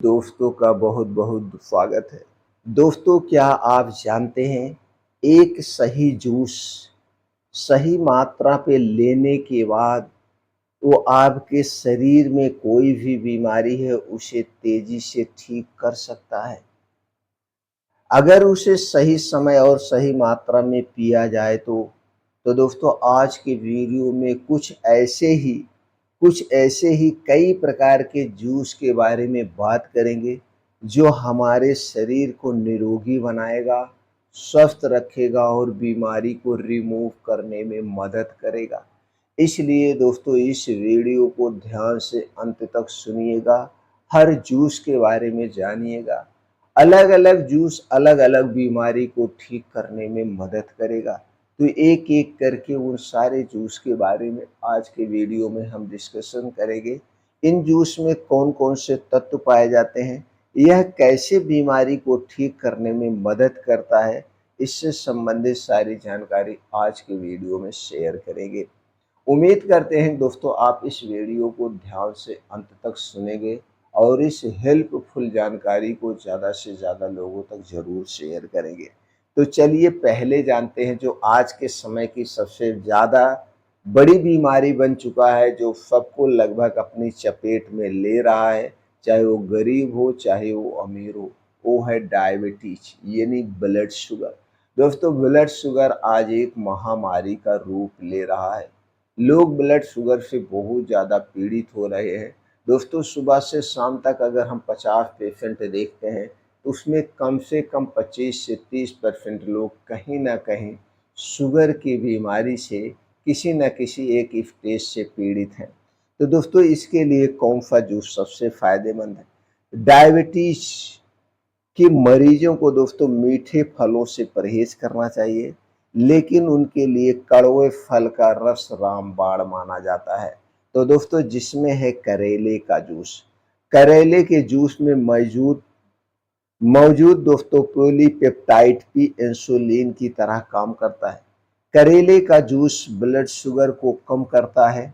दोस्तों का बहुत बहुत स्वागत है। दोस्तों, क्या आप जानते हैं, एक सही जूस सही मात्रा पे लेने के बाद वो आपके शरीर में कोई भी बीमारी है उसे तेजी से ठीक कर सकता है। अगर उसे सही समय और सही मात्रा में पिया जाए तो दोस्तों, आज के वीडियो में कुछ ऐसे ही कई प्रकार के जूस के बारे में बात करेंगे जो हमारे शरीर को निरोगी बनाएगा, स्वस्थ रखेगा और बीमारी को रिमूव करने में मदद करेगा। इसलिए दोस्तों, इस वीडियो को ध्यान से अंत तक सुनिएगा, हर जूस के बारे में जानिएगा। अलग-अलग जूस अलग-अलग बीमारी को ठीक करने में मदद करेगा। तो एक-एक करके उन सारे जूस के बारे में आज के वीडियो में हम डिस्कशन करेंगे। इन जूस में कौन-कौन से तत्व पाए जाते हैं, यह कैसे बीमारी को ठीक करने में मदद करता है, इससे संबंधित सारी जानकारी आज के वीडियो में शेयर करेंगे। उम्मीद करते हैं दोस्तों, आप इस वीडियो को ध्यान से अंत तक सुनेंगे और इस हेल्पफुल जानकारी को ज़्यादा से ज़्यादा लोगों तक ज़रूर शेयर करेंगे। तो चलिए पहले जानते हैं जो आज के समय की सबसे ज़्यादा बड़ी बीमारी बन चुका है, जो सबको लगभग अपनी चपेट में ले रहा है, चाहे वो गरीब हो, चाहे वो अमीर हो, वो है डायबिटीज यानी ब्लड शुगर। दोस्तों, ब्लड शुगर आज एक महामारी का रूप ले रहा है। लोग ब्लड शुगर से बहुत ज़्यादा पीड़ित हो रहे हैं। दोस्तों, सुबह से शाम तक अगर हम 50 पेशेंट देखते हैं तो उसमें कम से कम 25 से 30% लोग कहीं न कहीं शुगर की बीमारी से किसी न किसी एक स्टेज से पीड़ित हैं। तो दोस्तों, इसके लिए कौन-सा जूस सबसे फ़ायदेमंद है? डायबिटीज़ कि मरीजों को दोस्तों मीठे फलों से परहेज करना चाहिए, लेकिन उनके लिए कड़वे फल का रस रामबाण माना जाता है। तो दोस्तों, जिसमें है करेले का जूस। करेले के जूस में मौजूद मौजूद दोस्तों पॉलीपेप्टाइड भी इंसुलिन की तरह काम करता है। करेले का जूस ब्लड शुगर को कम करता है,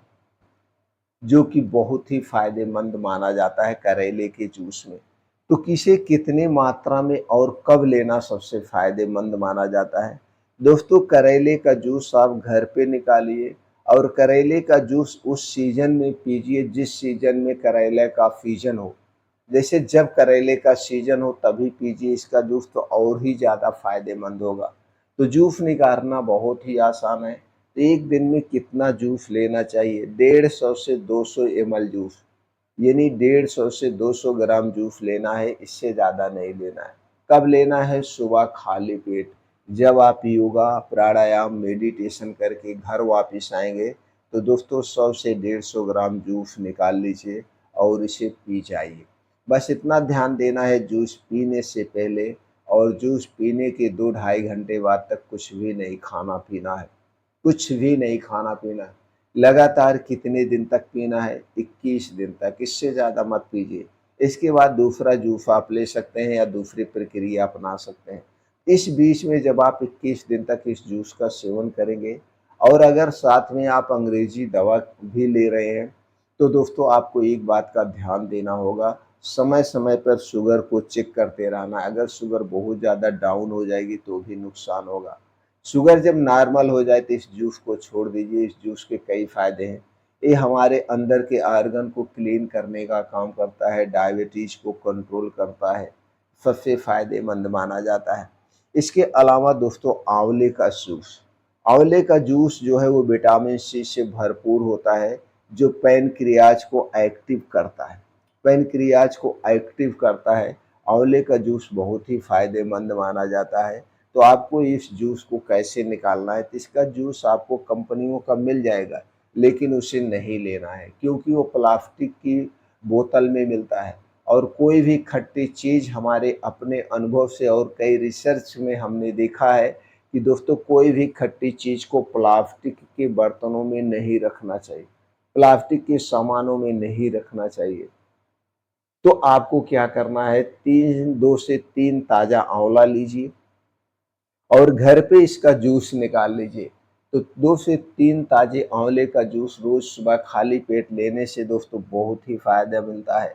जो कि बहुत ही फ़ायदेमंद माना जाता है करेले के जूस में। तो किसे कितनी मात्रा में और कब लेना सबसे फ़ायदेमंद माना जाता है? दोस्तों, करेले का जूस आप घर पे निकालिए और करेले का जूस उस सीज़न में पीजिए जिस सीज़न में करेले का सीज़न हो। जैसे जब करेले का सीज़न हो तभी पीजिए इसका जूस, तो और ही ज़्यादा फ़ायदेमंद होगा। तो जूस निकालना बहुत ही आसान है। एक दिन में कितना जूस लेना चाहिए? 150 से 200 ml जूस, यानी 150 से 200 ग्राम जूस लेना है, इससे ज़्यादा नहीं लेना है। कब लेना है? सुबह खाली पेट। जब आप योगा, प्राणायाम, मेडिटेशन करके घर वापस आएँगे तो दोस्तों 100 से 150 ग्राम जूस निकाल लीजिए और इसे पी जाइए। बस इतना ध्यान देना है जूस पीने से पहले और जूस पीने के 2 ढाई घंटे बाद तक कुछ भी नहीं खाना-पीना है। कुछ भी नहीं खाना-पीना है। लगातार कितने दिन तक पीना है? 21 दिन तक, इससे ज़्यादा मत पीजिए। इसके बाद दूसरा जूस आप ले सकते हैं या दूसरी प्रक्रिया अपना सकते हैं। इस बीच में जब आप 21 दिन तक इस जूस का सेवन करेंगे और अगर साथ में आप अंग्रेज़ी दवा भी ले रहे हैं, तो दोस्तों आपको एक बात का ध्यान देना होगा, समय-समय पर शुगर को चेक करते रहना है। अगर शुगर बहुत ज़्यादा डाउन हो जाएगी तो भी नुकसान होगा। शुगर जब नॉर्मल हो जाए तो इस जूस को छोड़ दीजिए। इस जूस के कई फ़ायदे हैं। ये हमारे अंदर के ऑर्गन को क्लीन करने का काम करता है, डायबिटीज़ को कंट्रोल करता है, सबसे फ़ायदेमंद माना जाता है। इसके अलावा दोस्तों आँवले का जूस, आँवले का जूस जो है वो विटामिन सी से भरपूर होता है, जो पैनक्रियाज़ को एक्टिव करता है। पैनक्रियाज़ को एक्टिव करता है। आँवले का जूस बहुत ही फ़ायदेमंद माना जाता है। तो आपको इस जूस को कैसे निकालना है? तो इसका जूस आपको कंपनियों का मिल जाएगा, लेकिन उसे नहीं लेना है क्योंकि वो प्लास्टिक की बोतल में मिलता है। और कोई भी खट्टी चीज़ हमारे अपने अनुभव से और कई रिसर्च में हमने देखा है कि दोस्तों कोई भी खट्टी चीज़ को प्लास्टिक के बर्तनों में नहीं रखना चाहिए, प्लास्टिक के सामानों में नहीं रखना चाहिए। तो आपको क्या करना है, 2 से 3 ताज़ा आँवला लीजिए और घर पे इसका जूस निकाल लीजिए। तो 2 से 3 ताज़े आँवले का जूस रोज़ सुबह खाली पेट लेने से दोस्तों बहुत ही फ़ायदा मिलता है।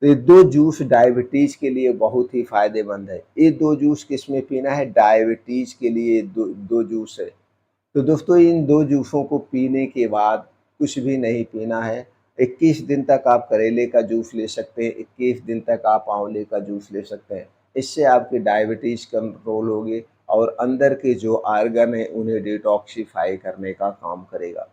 तो ये दो जूस डायबिटीज के लिए बहुत ही फायदेमंद है। ये दो जूस किसमें पीना है? डायबिटीज के लिए दो जूस है। तो दोस्तों इन दो जूसों को पीने के बाद कुछ भी नहीं पीना है। 21 दिन तक आप करेले का जूस ले सकते हैं, 21 दिन तक आप आंवले का जूस ले सकते हैं। इससे आपकी डायबिटीज कंट्रोल होगी और अंदर के जो आर्गन है उन्हें डिटॉक्सिफाई करने का काम करेगा।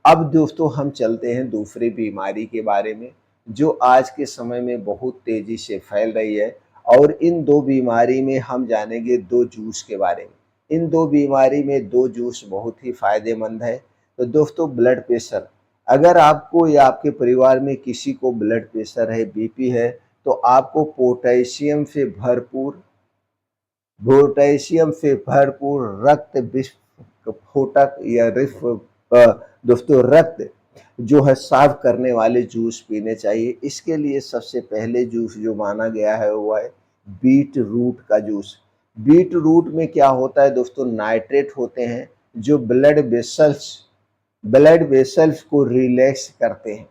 अब दोस्तों हम चलते हैं दूसरी बीमारी के बारे में, जो आज के समय में बहुत तेजी से फैल रही है, और इन दो बीमारी में हम जानेंगे दो जूस के बारे में। इन दो बीमारी में दो जूस बहुत ही फायदेमंद है। तो दोस्तों ब्लड प्रेशर, अगर आपको या आपके परिवार में किसी को ब्लड प्रेशर है, बीपी है, तो आपको पोटेशियम से भरपूर रक्त विस्फोटक या दोस्तों रक्त जो है साफ करने वाले जूस पीने चाहिए। इसके लिए सबसे पहले जूस जो माना गया है वो है बीट रूट का जूस। बीट रूट में क्या होता है दोस्तों? नाइट्रेट होते हैं जो ब्लड वेसल्स को रिलैक्स करते हैं।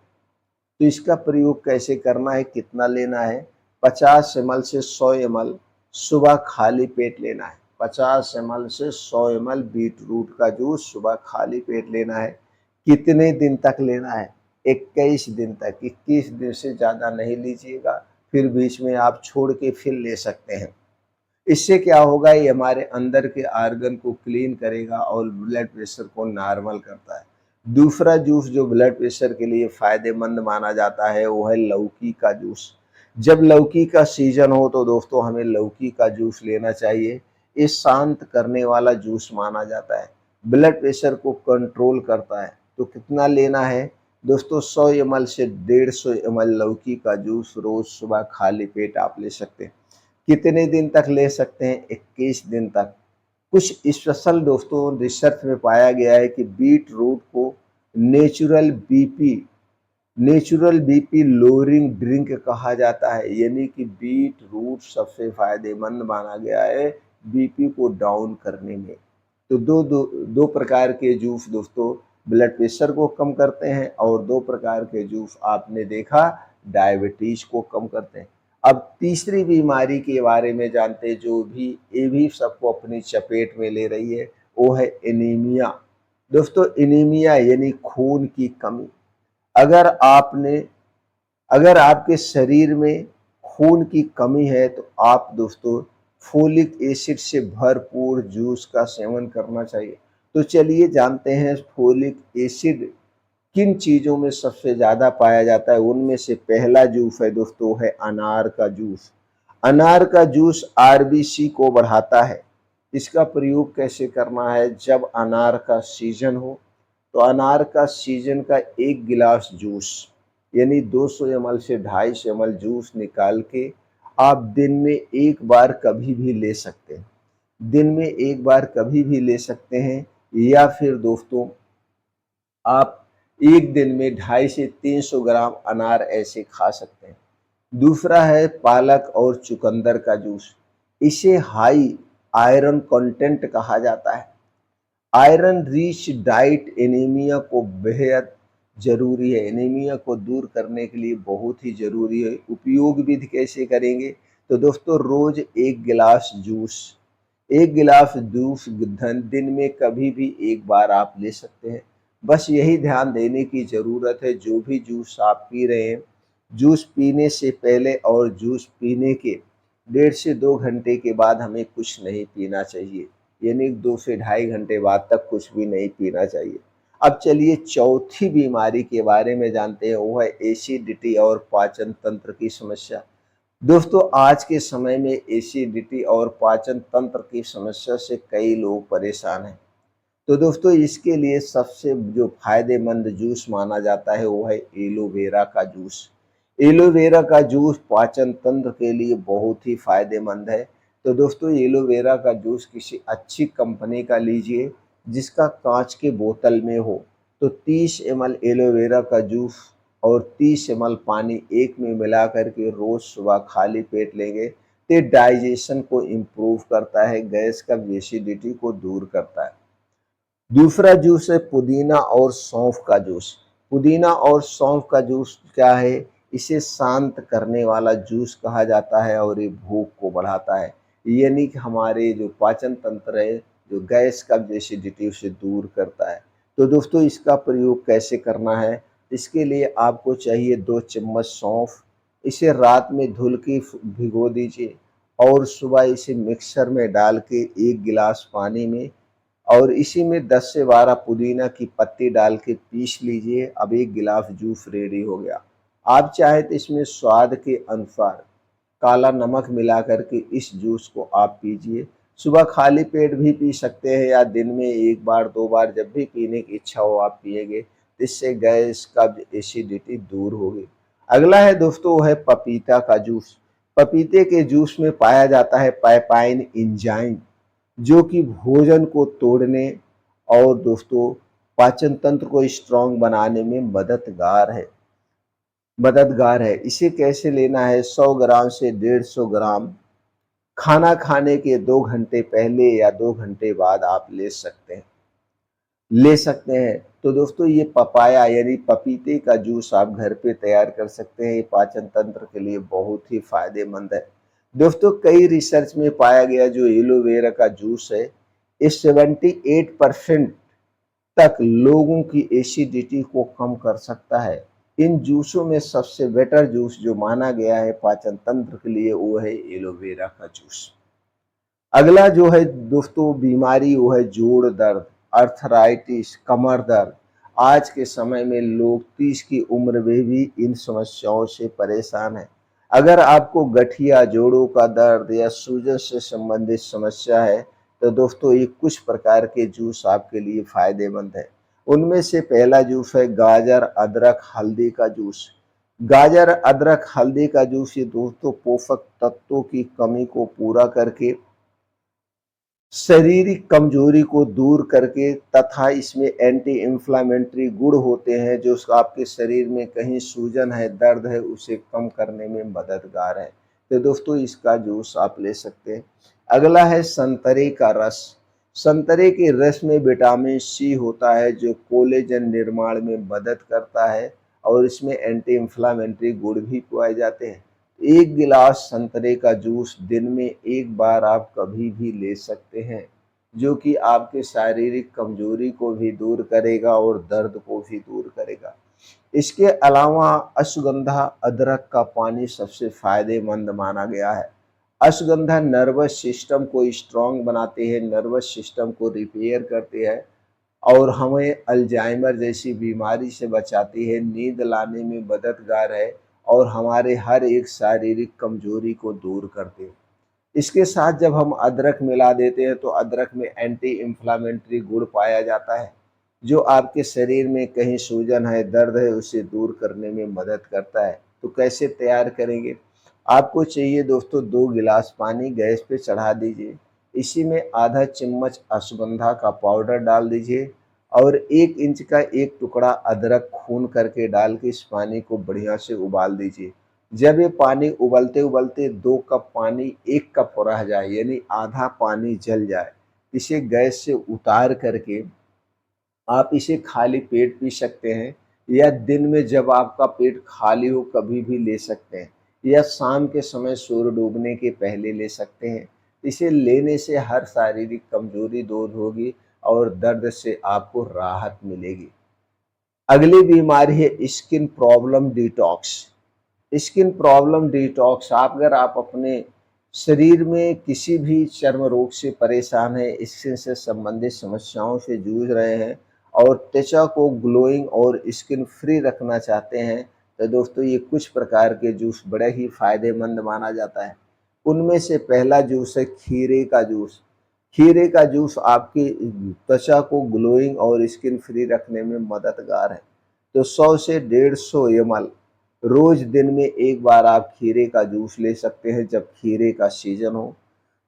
तो इसका प्रयोग कैसे करना है, कितना लेना है? 50 ml से 100 ml सुबह खाली पेट लेना है। 50 ml से 100 ml बीट रूट का जूस सुबह खाली पेट लेना है। कितने दिन तक लेना है? 21 दिन तक। 21 दिन से ज़्यादा नहीं लीजिएगा, फिर बीच में आप छोड़ के फिर ले सकते हैं। इससे क्या होगा, ये हमारे अंदर के आर्गन को क्लीन करेगा और ब्लड प्रेशर को नॉर्मल करता है। दूसरा जूस जो ब्लड प्रेशर के लिए फायदेमंद माना जाता है वो है लौकी का जूस। जब लौकी का सीजन हो तो दोस्तों हमें लौकी का जूस लेना चाहिए। ये शांत करने वाला जूस माना जाता है, ब्लड प्रेशर को कंट्रोल करता है। तो कितना लेना है दोस्तों? 100 ml से 150 ml लौकी का जूस रोज सुबह खाली पेट आप ले सकते हैं। कितने दिन तक ले सकते हैं? 21 दिन तक। कुछ स्पेशल दोस्तों रिसर्च में पाया गया है कि बीट रूट को natural BP natural BP lowering drink कहा जाता है, यानी कि बीट रूट सबसे फायदेमंद माना गया है बीपी को डाउन करने में। तो दो प्रकार के जूस दोस्तों ब्लड प्रेशर को कम करते हैं, और दो प्रकार के जूस आपने देखा डायबिटीज को कम करते हैं। अब तीसरी बीमारी के बारे में जानते हैं, जो भी ये भी सबको अपनी चपेट में ले रही है, वो है एनीमिया। दोस्तों एनीमिया यानी खून की कमी। अगर आपने अगर आपके शरीर में खून की कमी है तो आप दोस्तों फोलिक एसिड से भरपूर जूस का सेवन करना चाहिए। तो चलिए जानते हैं फोलिक एसिड किन चीज़ों में सबसे ज़्यादा पाया जाता है। उनमें से पहला जूस है दोस्तों है अनार का जूस। अनार का जूस आरबीसी को बढ़ाता है। इसका प्रयोग कैसे करना है? जब अनार का सीजन हो तो अनार का सीजन का 1 गिलास जूस यानी 200 ml से 250 ml जूस निकाल के आप दिन में एक बार कभी भी ले सकते हैं। दिन में एक बार कभी भी ले सकते हैं, या फिर दोस्तों आप एक दिन में 250 से 300 ग्राम अनार ऐसे खा सकते हैं। दूसरा है पालक और चुकंदर का जूस। इसे हाई आयरन कंटेंट कहा जाता है। आयरन रिच डाइट एनीमिया को बेहद ज़रूरी है, एनीमिया को दूर करने के लिए बहुत ही ज़रूरी है। उपयोग विधि कैसे करेंगे? तो दोस्तों रोज़ 1 गिलास जूस दिन में कभी भी एक बार आप ले सकते हैं। बस यही ध्यान देने की ज़रूरत है, जो भी जूस आप पी रहे हैं, जूस पीने से पहले और जूस पीने के 1.5 से 2 घंटे के बाद हमें कुछ नहीं पीना चाहिए, यानी 2 से ढाई घंटे बाद तक कुछ भी नहीं पीना चाहिए। अब चलिए चौथी बीमारी के बारे में जानते हैं, वो है एसिडिटी और पाचन तंत्र की समस्या। दोस्तों आज के समय में एसिडिटी और पाचन तंत्र की समस्या से कई लोग परेशान हैं। तो दोस्तों इसके लिए सबसे जो फायदेमंद जूस माना जाता है वो है एलोवेरा का जूस। एलोवेरा का जूस पाचन तंत्र के लिए बहुत ही फायदेमंद है। तो दोस्तों एलोवेरा का जूस किसी अच्छी कंपनी का लीजिए जिसका कांच के बोतल में हो। तो 30 ml एलोवेरा का जूस और 30 ml पानी एक में मिला करके रोज सुबह खाली पेट लेंगे तो डाइजेशन को इम्प्रूव करता है, गैस का एसिडिटी को दूर करता है। दूसरा जूस है पुदीना और सौंफ का जूस। पुदीना और सौंफ का जूस क्या है? इसे शांत करने वाला जूस कहा जाता है और ये भूख को बढ़ाता है। यानी कि हमारे जो पाचन तंत्र है, जो गैस, कब्ज़, एसिडिटी उसे दूर करता है। तो दोस्तों इसका प्रयोग कैसे करना है? इसके लिए आपको चाहिए 2 चम्मच सौंफ। इसे रात में धुल के भिगो दीजिए और सुबह इसे मिक्सर में डाल के 1 गिलास पानी में और इसी में 10 से 12 पुदीना की पत्ती डाल के पीस लीजिए। अब 1 गिलास जूस रेडी हो गया। आप चाहे तो इसमें स्वाद के अनुसार काला नमक मिला कर के इस जूस को आप पीजिए। सुबह खाली पेट भी पी सकते हैं या दिन में 1 बार 2 बार जब भी पीने की इच्छा हो आप पिएँगे। इससे गैस, कब्ज़, एसिडिटी दूर होगी। अगला है दोस्तों, वो है पपीता का जूस। पपीते के जूस में पाया जाता है पैपाइन एंजाइम, जो कि भोजन को तोड़ने और दोस्तों पाचन तंत्र को स्ट्रॉन्ग बनाने में मददगार है। इसे कैसे लेना है? 100 ग्राम से 150 ग्राम खाना खाने के 2 घंटे पहले या 2 घंटे बाद आप ले सकते हैं। तो दोस्तों ये पपाया यानी पपीते का जूस आप घर पे तैयार कर सकते हैं। ये पाचन तंत्र के लिए बहुत ही फ़ायदेमंद है। दोस्तों कई रिसर्च में पाया गया जो एलोवेरा का जूस है, ये 78% तक लोगों की एसिडिटी को कम कर सकता है। इन जूसों में सबसे बेटर जूस जो माना गया है पाचन तंत्र के लिए वो है एलोवेरा का जूस। अगला जो है दोस्तों बीमारी वो है जोड़ दर्द, अर्थराइटिस, कमर दर्द। आज के समय में लोग 30 की उम्र में भी इन समस्याओं से परेशान हैं। अगर आपको गठिया, जोड़ों का दर्द या सूजन से संबंधित समस्या है तो दोस्तों ये कुछ प्रकार के जूस आपके लिए फायदेमंद है। उनमें से पहला जूस है गाजर, अदरक, हल्दी का जूस। गाजर, अदरक, हल्दी का जूस ये दोस्तों पोषक तत्वों की कमी को पूरा करके शारीरिक कमजोरी को दूर करके तथा इसमें एंटी इंफ्लेमेटरी गुण होते हैं जो आपके शरीर में कहीं सूजन है, दर्द है, उसे कम करने में मददगार है। तो दोस्तों इसका जूस आप ले सकते हैं। अगला है संतरे का रस। संतरे के रस में विटामिन सी होता है जो कोलेजन निर्माण में मदद करता है और इसमें एंटी इंफ्लेमेटरी गुण भी पाए जाते हैं। 1 गिलास संतरे का जूस दिन में 1 बार आप कभी भी ले सकते हैं, जो कि आपके शारीरिक कमजोरी को भी दूर करेगा और दर्द को भी दूर करेगा। इसके अलावा अश्वगंधा, अदरक का पानी सबसे फायदेमंद माना गया है। अश्वगंधा नर्वस सिस्टम को स्ट्रॉन्ग बनाते हैं, नर्वस सिस्टम को रिपेयर करते हैं और हमें अल्जाइमर जैसी बीमारी से बचाती है, नींद लाने में मददगार है और हमारे हर एक शारीरिक कमजोरी को दूर करते हैं। इसके साथ जब हम अदरक मिला देते हैं तो अदरक में एंटी इंफ्लेमेटरी गुण पाया जाता है जो आपके शरीर में कहीं सूजन है, दर्द है, उसे दूर करने में मदद करता है। तो कैसे तैयार करेंगे? आपको चाहिए दोस्तों 2 गिलास पानी गैस पे चढ़ा दीजिए। इसी में आधा चम्मच अश्वगंधा का पाउडर डाल दीजिए और 1 इंच का एक टुकड़ा अदरक खून करके डाल के इस पानी को बढ़िया से उबाल दीजिए। जब ये पानी उबलते-उबलते 2 कप पानी 1 कप रह जाए यानी आधा पानी जल जाए, इसे गैस से उतार करके आप इसे खाली पेट पी सकते हैं या दिन में जब आपका पेट खाली हो कभी भी ले सकते हैं या शाम के समय सूर्य डूबने के पहले ले सकते हैं। इसे लेने से हर शारीरिक कमजोरी दूर होगी और दर्द से आपको राहत मिलेगी। अगली बीमारी है skin problem detox. Skin problem detox अगर आप अपने शरीर में किसी भी चर्म रोग से परेशान हैं, स्किन से संबंधित समस्याओं से जूझ रहे हैं और त्वचा को ग्लोइंग और स्किन फ्री रखना चाहते हैं, तो दोस्तों ये कुछ प्रकार के जूस बड़े ही फायदेमंद माना जाता है। उनमें से पहला जूस है खीरे का जूस। खीरे का जूस आपकी त्वचा को ग्लोइंग और स्किन फ्री रखने में मददगार है। तो 100 से 150 ml रोज दिन में 1 बार आप खीरे का जूस ले सकते हैं जब खीरे का सीजन हो।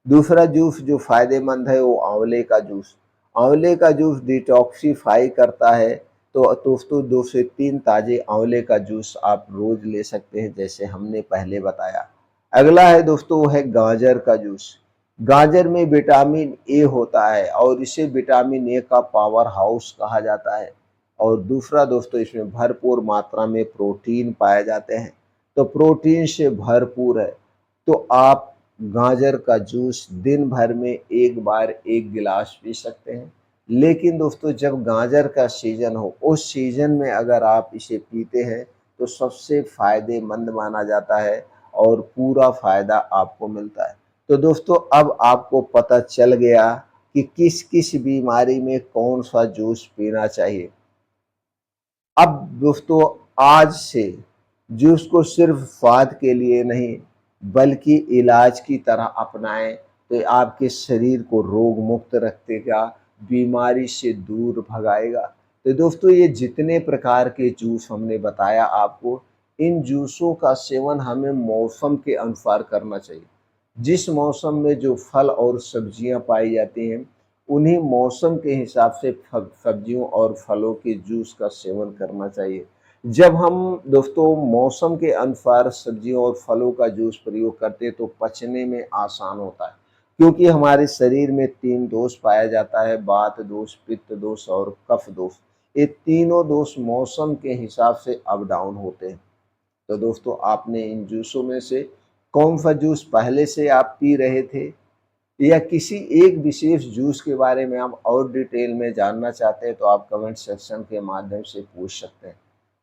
दूसरा जूस जो फायदेमंद है वो आंवले का जूस। आंवले का जूस डिटॉक्सिफाई करता है। तो दोस्तों 2 से 3 ताजे आंवले का जूस आप रोज ले सकते हैं जैसे हमने पहले बताया। अगला है दोस्तों वो है गाजर का जूस। गाजर में विटामिन ए होता है और इसे विटामिन ए का पावर हाउस कहा जाता है और दूसरा दोस्तों इसमें भरपूर मात्रा में प्रोटीन पाए जाते हैं। तो प्रोटीन से भरपूर है। तो आप गाजर का जूस दिन भर में एक बार 1 गिलास पी सकते हैं। लेकिन दोस्तों जब गाजर का सीज़न हो, उस सीज़न में अगर आप इसे पीते हैं तो सबसे फ़ायदेमंद माना जाता है और पूरा फ़ायदा आपको मिलता है। तो दोस्तों अब आपको पता चल गया कि किस-किस बीमारी में कौन-सा जूस पीना चाहिए। अब दोस्तों आज से जूस को सिर्फ स्वाद के लिए नहीं बल्कि इलाज की तरह अपनाएं तो आपके शरीर को रोग मुक्त रखेगा, बीमारी से दूर भगाएगा। तो दोस्तों ये जितने प्रकार के जूस हमने बताया आपको, इन जूसों का सेवन हमें मौसम के अनुसार करना चाहिए। जिस मौसम में जो फल और सब्जियां पाई जाती हैं उन्हीं मौसम के हिसाब से सब्जियों और फलों के जूस का सेवन करना चाहिए। जब हम दोस्तों मौसम के अनुसार सब्जियों और फलों का जूस प्रयोग करते हैं तो पचने में आसान होता है, क्योंकि हमारे शरीर में 3 दोष पाया जाता है, वात दोष, पित्त दोष और कफ दोष। ये तीनों दोष मौसम के हिसाब से अप डाउन होते हैं। तो दोस्तों आपने इन जूसों में से कौन-सा जूस पहले से आप पी रहे थे या किसी एक विशेष जूस के बारे में आप और डिटेल में जानना चाहते हैं तो आप कमेंट सेक्शन के माध्यम से पूछ सकते हैं।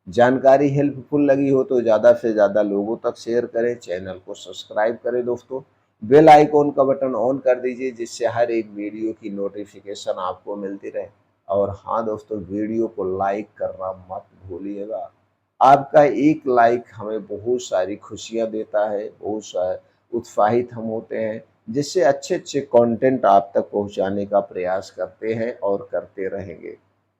जानकारी हेल्पफुल लगी हो तो ज़्यादा से ज़्यादा लोगों तक शेयर करें, चैनल को सब्सक्राइब करें दोस्तों। बेल आइकॉन का बटन ऑन कर दीजिए जिससे हर एक वीडियो की नोटिफिकेशन आपको मिलती रहे। और हाँ दोस्तों वीडियो को लाइक करना मत भूलिएगा। आपका एक लाइक हमें बहुत सारी खुशियाँ देता है, बहुत सा उत्साहित हम होते हैं, जिससे अच्छे-अच्छे कंटेंट आप तक पहुँचाने का प्रयास करते हैं और करते रहेंगे।